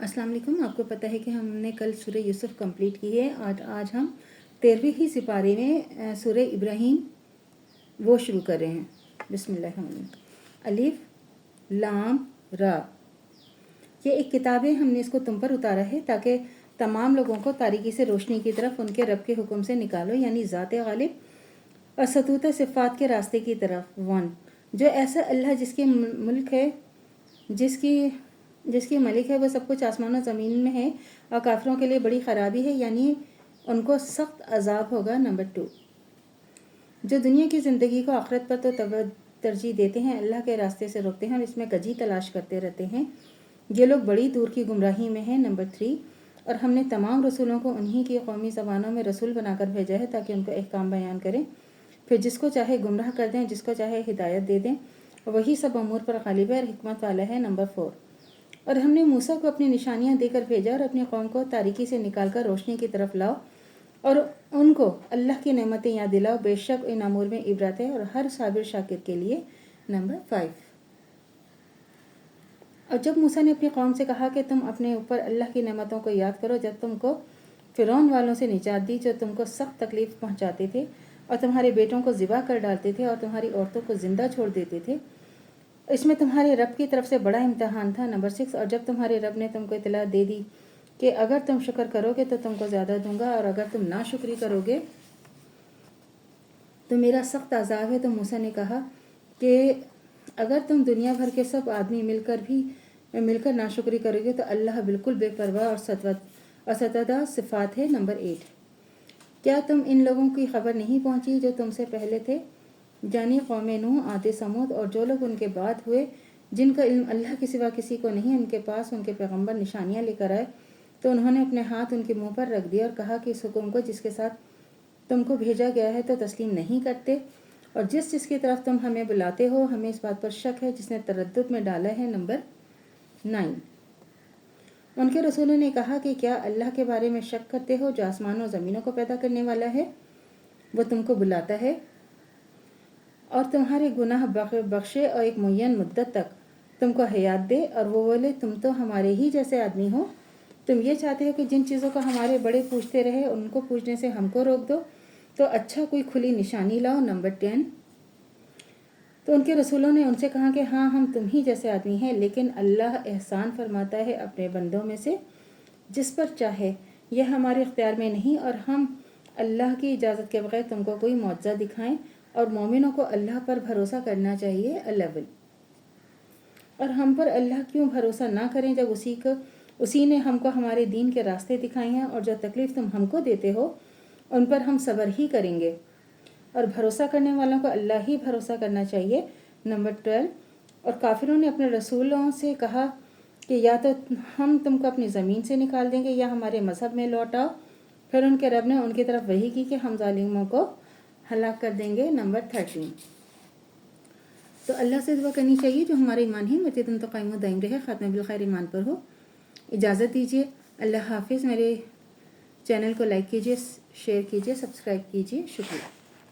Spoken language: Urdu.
السلام علیکم. آپ کو پتہ ہے کہ ہم نے کل سورہ یوسف کمپلیٹ کی ہے. آج ہم 13ویں سپارے میں سورہ ابراہیم وہ شروع کر رہے ہیں. بسم اللہ الرحمن الرحیم. الف لام را. یہ ایک کتاب ہے، ہم نے اس کو تم پر اتارا ہے تاکہ تمام لوگوں کو تاریکی سے روشنی کی طرف ان کے رب کے حکم سے نکالو، یعنی ذات غالب اور ستوت صفات کے راستے کی طرف. جو ایسا اللہ جس کی ملک ہے، جس کی ملک ہے، وہ سب کچھ آسمان و زمین میں ہے، اور کافروں کے لیے بڑی خرابی ہے، یعنی ان کو سخت عذاب ہوگا. نمبر 2، جو دنیا کی زندگی کو آخرت پر تو ترجیح دیتے ہیں، اللہ کے راستے سے روکتے ہیں اور اس میں کجی تلاش کرتے رہتے ہیں، یہ لوگ بڑی دور کی گمراہی میں ہیں. نمبر 3، اور ہم نے تمام رسولوں کو انہی کی قومی زبانوں میں رسول بنا کر بھیجا ہے تاکہ ان کو احکام بیان کریں، پھر جس کو چاہے گمراہ کر دیں، جس کو چاہے ہدایت دے دیں، وہی سب امور پر غالب ہے اور حکمت والا ہے. نمبر 4، اور ہم نے موسیٰ کو اپنی نشانیاں دے کر بھیجا اور اپنی قوم کو تاریکی سے نکال کر روشنی کی طرف لاؤ اور ان کو اللہ کی نعمتیں یاد دلاؤ، بے شک ان امور میں عبرت ہے اور ہر صابر شاکر کے لیے. نمبر 5، اور جب موسیٰ نے اپنی قوم سے کہا کہ تم اپنے اوپر اللہ کی نعمتوں کو یاد کرو جب تم کو فرعون والوں سے نجات دی جو تم کو سخت تکلیف پہنچاتے تھے اور تمہارے بیٹوں کو ذبح کر ڈالتے تھے اور تمہاری عورتوں کو زندہ چھوڑ دیتے تھے، اس میں تمہارے رب کی طرف سے بڑا امتحان تھا. نمبر 6، اور جب تمہارے رب نے تم کو اطلاع دے دی کہ اگر تم شکر کرو گے تو تم کو زیادہ دوں گا اور اگر تم ناشکری کرو گے تو میرا سخت عذاب ہے، تو موسیٰ نے کہا کہ اگر تم دنیا بھر کے سب آدمی مل کر ناشکری کرو گے تو اللہ بالکل بے پرواہ اور ستدہ صفات ہے. نمبر 8، کیا تم ان لوگوں کی خبر نہیں پہنچی جو تم سے پہلے تھے، یعنی قوم نوح، عاد، سمود، اور جو لوگ ان کے بعد ہوئے جن کا علم اللہ کے سوا کسی کو نہیں، ان کے پاس ان کے پیغمبر نشانیاں لے کر آئے تو انہوں نے اپنے ہاتھ ان کے منہ پر رکھ دیا اور کہا کہ اس حکم کو جس کے ساتھ تم کو بھیجا گیا ہے تو تسلیم نہیں کرتے، اور جس کی طرف تم ہمیں بلاتے ہو ہمیں اس بات پر شک ہے جس نے تردد میں ڈالا ہے. نمبر 9، ان کے رسولوں نے کہا کہ کیا اللہ کے بارے میں شک کرتے ہو جو آسمانوں و زمینوں کو پیدا کرنے والا ہے؟ وہ تم کو بلاتا ہے اور تمہارے گناہ بخشے اور ایک معین مدت تک تم کو حیات دے، اور وہ بولے تم تو ہمارے ہی جیسے آدمی ہو، تم یہ چاہتے ہو کہ جن چیزوں کو ہمارے بڑے پوچھتے رہے ان کو پوچھنے سے ہم کو روک دو، تو اچھا کوئی کھلی نشانی لاؤ. نمبر 10، تو ان کے رسولوں نے ان سے کہا کہ ہاں ہم تم ہی جیسے آدمی ہیں، لیکن اللہ احسان فرماتا ہے اپنے بندوں میں سے جس پر چاہے، یہ ہمارے اختیار میں نہیں، اور ہم اللہ کی اجازت کے بغیر تم کو کوئی معجزہ دکھائیں، اور مومنوں کو اللہ پر بھروسہ کرنا چاہیے. الاول، اور ہم پر اللہ کیوں بھروسہ نہ کریں جب اسی نے ہم کو ہمارے دین کے راستے دکھائے ہیں، اور جو تکلیف تم ہم کو دیتے ہو ان پر ہم صبر ہی کریں گے، اور بھروسہ کرنے والوں کو اللہ ہی بھروسہ کرنا چاہیے. نمبر 12، اور کافروں نے اپنے رسولوں سے کہا کہ یا تو ہم تم کو اپنی زمین سے نکال دیں گے یا ہمارے مذہب میں لوٹاؤ، پھر ان کے رب نے ان کی طرف وحی کی کہ ہم ظالموں کو ہلاک کر دیں گے. نمبر 13، تو اللہ سے دعا کرنی چاہیے جو ہمارا ایمان ہے مجدن تو قائم و دائم رہے، خاتمہ بالخیر ایمان پر ہو. اجازت دیجیے، اللہ حافظ. میرے چینل کو لائک کیجیے، شیئر کیجیے، سبسکرائب کیجیے. شکریہ.